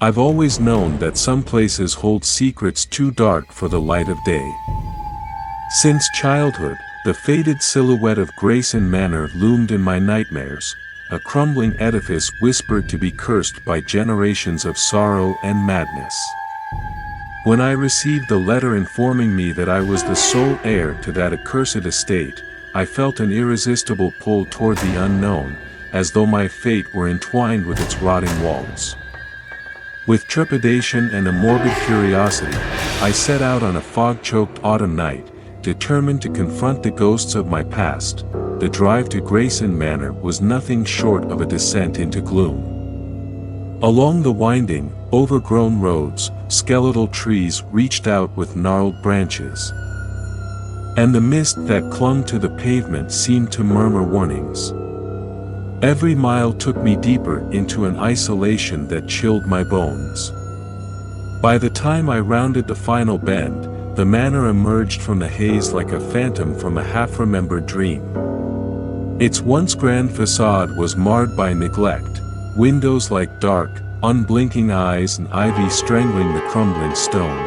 I've always known that some places hold secrets too dark for the light of day. Since childhood, the faded silhouette of Grayson Manor loomed in my nightmares, a crumbling edifice whispered to be cursed by generations of sorrow and madness. When I received the letter informing me that I was the sole heir to that accursed estate, I felt an irresistible pull toward the unknown, as though my fate were entwined with its rotting walls. With trepidation and a morbid curiosity, I set out on a fog-choked autumn night, determined to confront the ghosts of my past. The drive to Grayson Manor was nothing short of a descent into gloom. Along the winding, overgrown roads, skeletal trees reached out with gnarled branches, and the mist that clung to the pavement seemed to murmur warnings. Every mile took me deeper into an isolation that chilled my bones. By the time I rounded the final bend, the manor emerged from the haze like a phantom from a half-remembered dream. Its once grand facade was marred by neglect, windows like dark, unblinking eyes and ivy strangling the crumbling stone.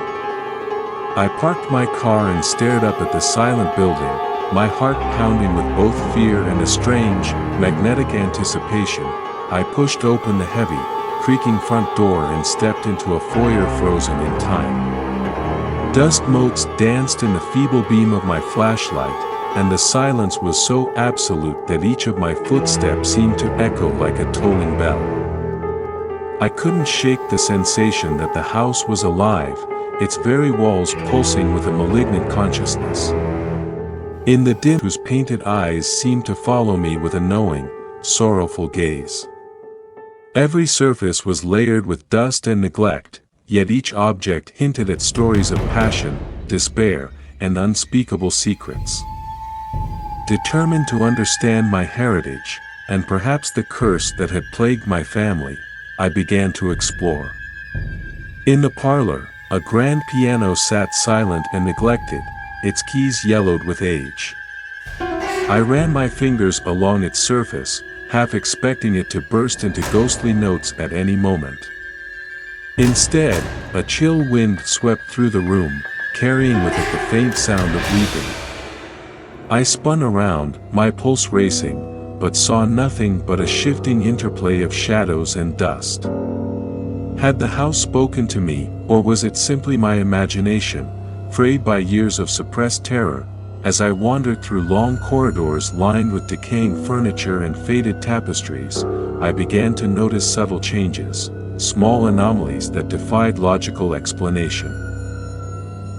I parked my car and stared up at the silent building, my heart pounding with both fear and a strange, magnetic anticipation. I pushed open the heavy, creaking front door and stepped into a foyer frozen in time. Dust motes danced in the feeble beam of my flashlight, and the silence was so absolute that each of my footsteps seemed to echo like a tolling bell. I couldn't shake the sensation that the house was alive, its very walls pulsing with a malignant consciousness. In the dim, whose painted eyes seemed to follow me with a knowing, sorrowful gaze. Every surface was layered with dust and neglect, yet each object hinted at stories of passion, despair, and unspeakable secrets. Determined to understand my heritage, and perhaps the curse that had plagued my family, I began to explore. In the parlor, a grand piano sat silent and neglected, its keys yellowed with age. I ran my fingers along its surface, half expecting it to burst into ghostly notes at any moment. Instead, a chill wind swept through the room, carrying with it the faint sound of weeping. I spun around, my pulse racing, but saw nothing but a shifting interplay of shadows and dust. Had the house spoken to me, or was it simply my imagination, frayed by years of suppressed terror? As I wandered through long corridors lined with decaying furniture and faded tapestries, I began to notice subtle changes, small anomalies that defied logical explanation.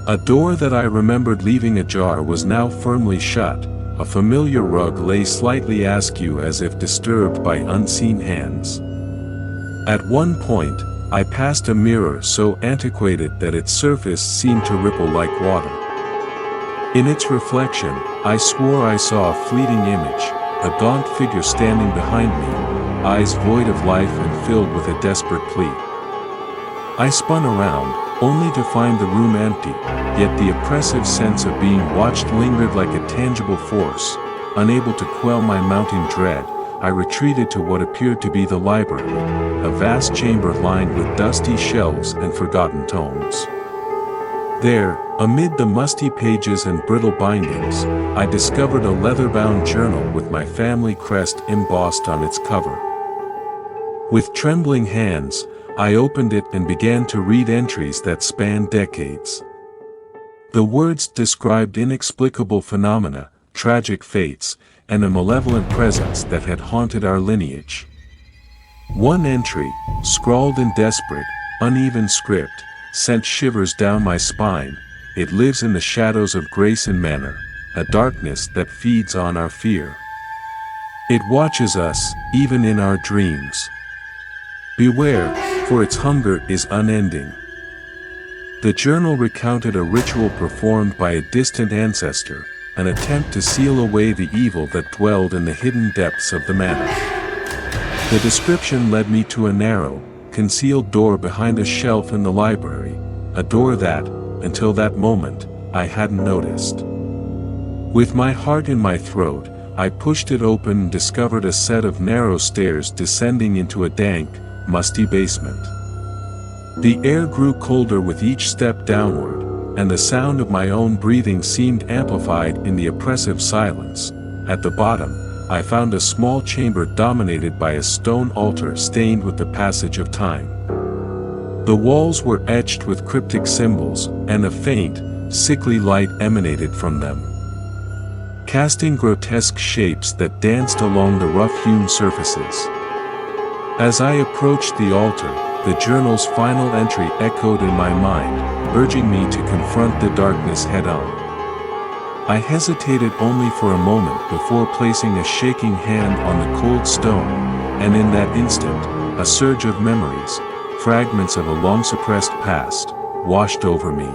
A door that I remembered leaving ajar was now firmly shut, a familiar rug lay slightly askew as if disturbed by unseen hands. At one point, I passed a mirror so antiquated that its surface seemed to ripple like water. In its reflection, I swore I saw a fleeting image, a gaunt figure standing behind me, eyes void of life and filled with a desperate plea. I spun around, only to find the room empty, yet the oppressive sense of being watched lingered like a tangible force. Unable to quell my mounting dread, I retreated to what appeared to be the library, a vast chamber lined with dusty shelves and forgotten tomes. There, amid the musty pages and brittle bindings, I discovered a leather-bound journal with my family crest embossed on its cover. With trembling hands, I opened it and began to read entries that spanned decades. The words described inexplicable phenomena, tragic fates, and a malevolent presence that had haunted our lineage. One entry, scrawled in desperate, uneven script, sent shivers down my spine. It lives in the shadows of Grayson Manor, a darkness that feeds on our fear. It watches us, even in our dreams. Beware, for its hunger is unending. The journal recounted a ritual performed by a distant ancestor, an attempt to seal away the evil that dwelled in the hidden depths of the manor. The description led me to a narrow, concealed door behind a shelf in the library, a door that, until that moment, I hadn't noticed. With my heart in my throat, I pushed it open and discovered a set of narrow stairs descending into a dank, musty basement. The air grew colder with each step downward, and the sound of my own breathing seemed amplified in the oppressive silence. At the bottom, I found a small chamber dominated by a stone altar stained with the passage of time. The walls were etched with cryptic symbols, and a faint, sickly light emanated from them, casting grotesque shapes that danced along the rough-hewn surfaces. As I approached the altar, the journal's final entry echoed in my mind, urging me to confront the darkness head-on. I hesitated only for a moment before placing a shaking hand on the cold stone, and in that instant, a surge of memories, fragments of a long-suppressed past, washed over me.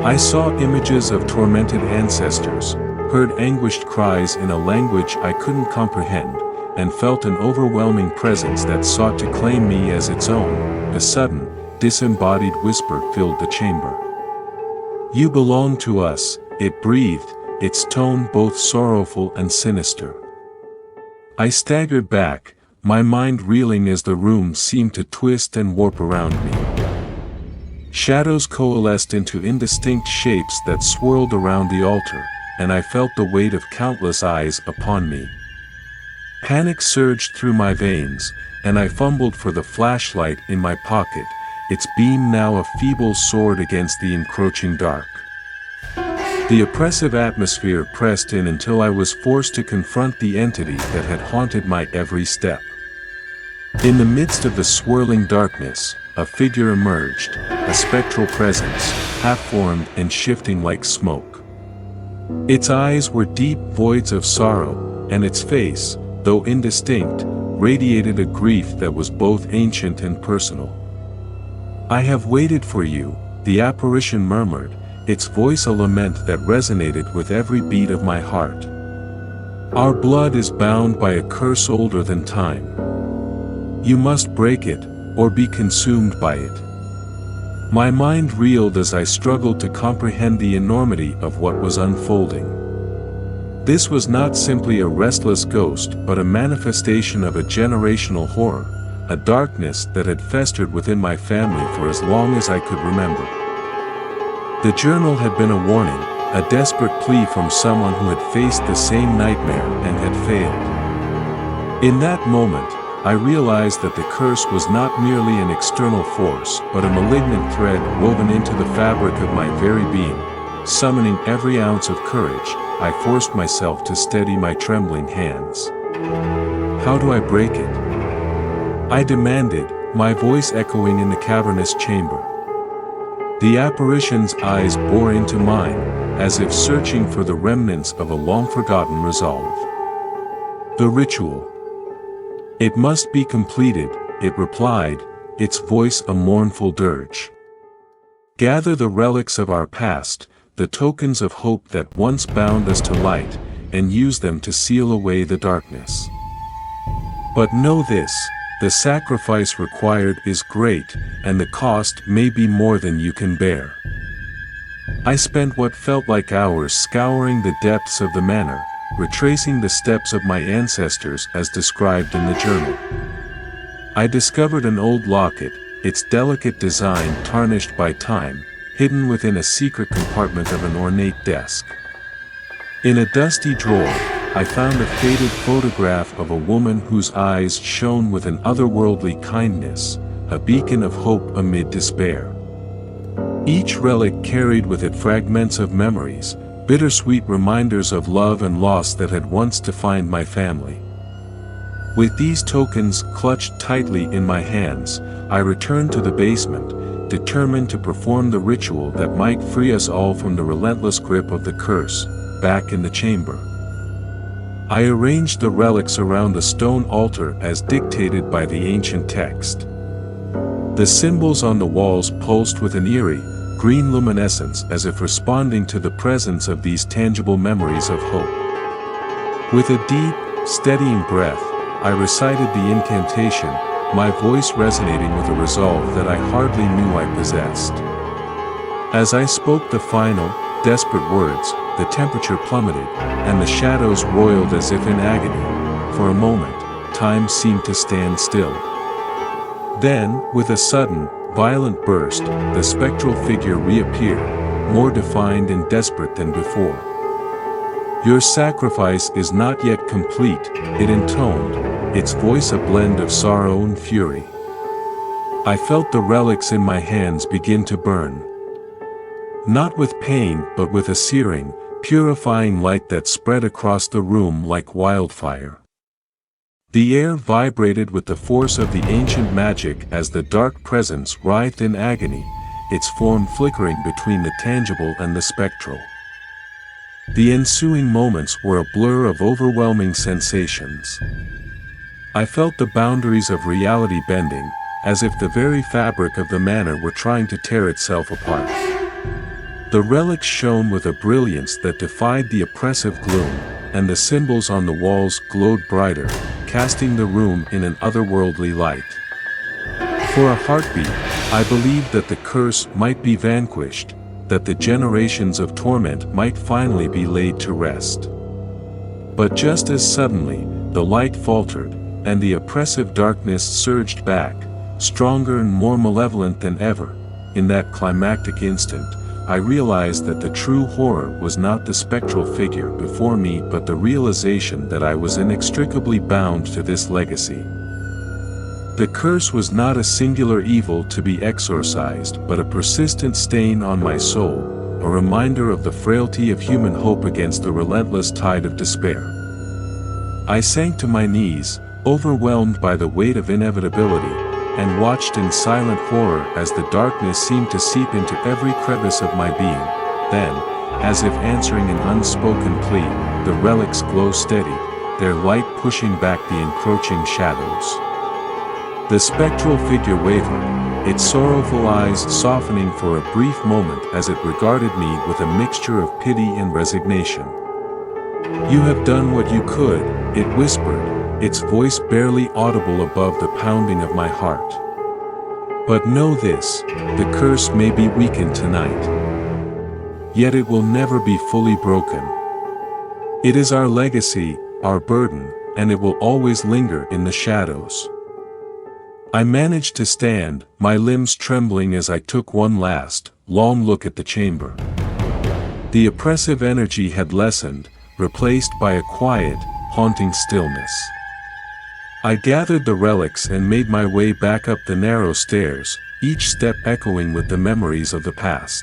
I saw images of tormented ancestors, heard anguished cries in a language I couldn't comprehend, and felt an overwhelming presence that sought to claim me as its own. A sudden, disembodied whisper filled the chamber. "You belong to us," it breathed, its tone both sorrowful and sinister. I staggered back, my mind reeling as the room seemed to twist and warp around me. Shadows coalesced into indistinct shapes that swirled around the altar, and I felt the weight of countless eyes upon me. Panic surged through my veins, and I fumbled for the flashlight in my pocket, its beam now a feeble sword against the encroaching dark. The oppressive atmosphere pressed in until I was forced to confront the entity that had haunted my every step. In the midst of the swirling darkness, a figure emerged, a spectral presence, half-formed and shifting like smoke. Its eyes were deep voids of sorrow, and its face, though indistinct, radiated a grief that was both ancient and personal. "I have waited for you," the apparition murmured, its voice a lament that resonated with every beat of my heart. "Our blood is bound by a curse older than time. You must break it, or be consumed by it." My mind reeled as I struggled to comprehend the enormity of what was unfolding. This was not simply a restless ghost but a manifestation of a generational horror, a darkness that had festered within my family for as long as I could remember. The journal had been a warning, a desperate plea from someone who had faced the same nightmare and had failed. In that moment, I realized that the curse was not merely an external force but a malignant thread woven into the fabric of my very being. Summoning every ounce of courage, I forced myself to steady my trembling hands. "How do I break it?" I demanded, my voice echoing in the cavernous chamber. The apparition's eyes bore into mine, as if searching for the remnants of a long-forgotten resolve. "The ritual. It must be completed," it replied, its voice a mournful dirge. "Gather the relics of our past, the tokens of hope that once bound us to light, and use them to seal away the darkness. But know this, the sacrifice required is great, and the cost may be more than you can bear." I spent what felt like hours scouring the depths of the manor, retracing the steps of my ancestors as described in the journal. I discovered an old locket, its delicate design tarnished by time, hidden within a secret compartment of an ornate desk. In a dusty drawer, I found a faded photograph of a woman whose eyes shone with an otherworldly kindness, a beacon of hope amid despair. Each relic carried with it fragments of memories, bittersweet reminders of love and loss that had once defined my family. With these tokens clutched tightly in my hands, I returned to the basement, determined to perform the ritual that might free us all from the relentless grip of the curse. Back in the chamber, I arranged the relics around the stone altar as dictated by the ancient text. The symbols on the walls pulsed with an eerie, green luminescence as if responding to the presence of these tangible memories of hope. With a deep, steadying breath, I recited the incantation, my voice resonating with a resolve that I hardly knew I possessed. As I spoke the final, desperate words, the temperature plummeted, and the shadows roiled as if in agony. For a moment, time seemed to stand still. Then, with a sudden, violent burst, the spectral figure reappeared, more defined and desperate than before. "Your sacrifice is not yet complete," it intoned, its voice a blend of sorrow and fury. I felt the relics in my hands begin to burn. Not with pain but with a searing, purifying light that spread across the room like wildfire. The air vibrated with the force of the ancient magic as the dark presence writhed in agony, its form flickering between the tangible and the spectral. The ensuing moments were a blur of overwhelming sensations. I felt the boundaries of reality bending, as if the very fabric of the manor were trying to tear itself apart. The relics shone with a brilliance that defied the oppressive gloom, and the symbols on the walls glowed brighter, casting the room in an otherworldly light. For a heartbeat, I believed that the curse might be vanquished, that the generations of torment might finally be laid to rest. But just as suddenly, the light faltered, and the oppressive darkness surged back, stronger and more malevolent than ever. In that climactic instant, I realized that the true horror was not the spectral figure before me but the realization that I was inextricably bound to this legacy. The curse was not a singular evil to be exorcised but a persistent stain on my soul, a reminder of the frailty of human hope against the relentless tide of despair. I sank to my knees, overwhelmed by the weight of inevitability, and watched in silent horror as the darkness seemed to seep into every crevice of my being. Then, as if answering an unspoken plea, the relics glow steady, their light pushing back the encroaching shadows. The spectral figure wavered, its sorrowful eyes softening for a brief moment as it regarded me with a mixture of pity and resignation. "You have done what you could," it whispered, its voice barely audible above the pounding of my heart. "But know this, the curse may be weakened tonight. Yet it will never be fully broken. It is our legacy, our burden, and it will always linger in the shadows." I managed to stand, my limbs trembling as I took one last, long look at the chamber. The oppressive energy had lessened, replaced by a quiet, haunting stillness. I gathered the relics and made my way back up the narrow stairs, each step echoing with the memories of the past.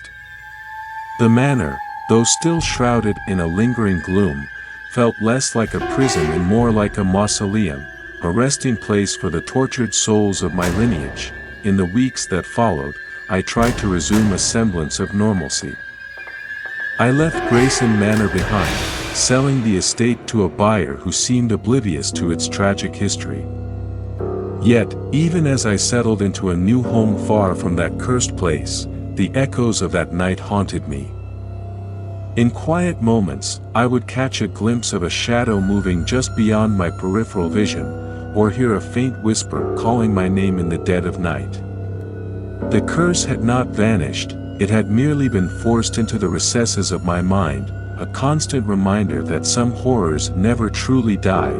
The manor, though still shrouded in a lingering gloom, felt less like a prison and more like a mausoleum, a resting place for the tortured souls of my lineage. In the weeks that followed, I tried to resume a semblance of normalcy. I left Grayson Manor behind, selling the estate to a buyer who seemed oblivious to its tragic history. Yet, even as I settled into a new home far from that cursed place, the echoes of that night haunted me. In quiet moments, I would catch a glimpse of a shadow moving just beyond my peripheral vision, or hear a faint whisper calling my name in the dead of night. The curse had not vanished, it had merely been forced into the recesses of my mind, a constant reminder that some horrors never truly die.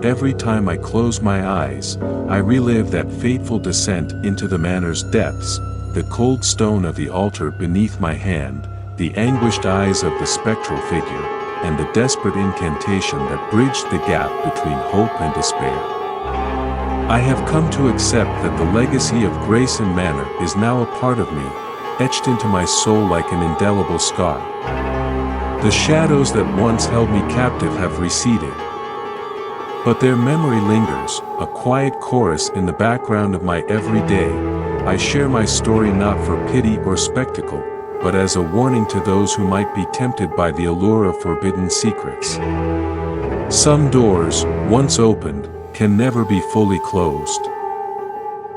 Every time I close my eyes, I relive that fateful descent into the manor's depths, the cold stone of the altar beneath my hand, the anguished eyes of the spectral figure, and the desperate incantation that bridged the gap between hope and despair. I have come to accept that the legacy of Grayson Manor is now a part of me, etched into my soul like an indelible scar. The shadows that once held me captive have receded. But their memory lingers, a quiet chorus in the background of my everyday. I share my story not for pity or spectacle, but as a warning to those who might be tempted by the allure of forbidden secrets. Some doors, once opened, can never be fully closed.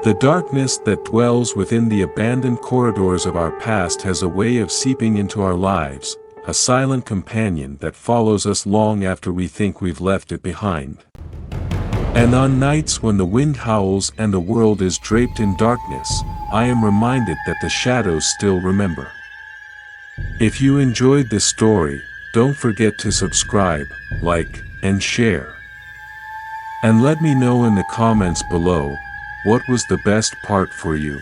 The darkness that dwells within the abandoned corridors of our past has a way of seeping into our lives, a silent companion that follows us long after we think we've left it behind. And on nights when the wind howls and the world is draped in darkness, I am reminded that the shadows still remember. If you enjoyed this story, don't forget to subscribe, like, and share. And let me know in the comments below, what was the best part for you?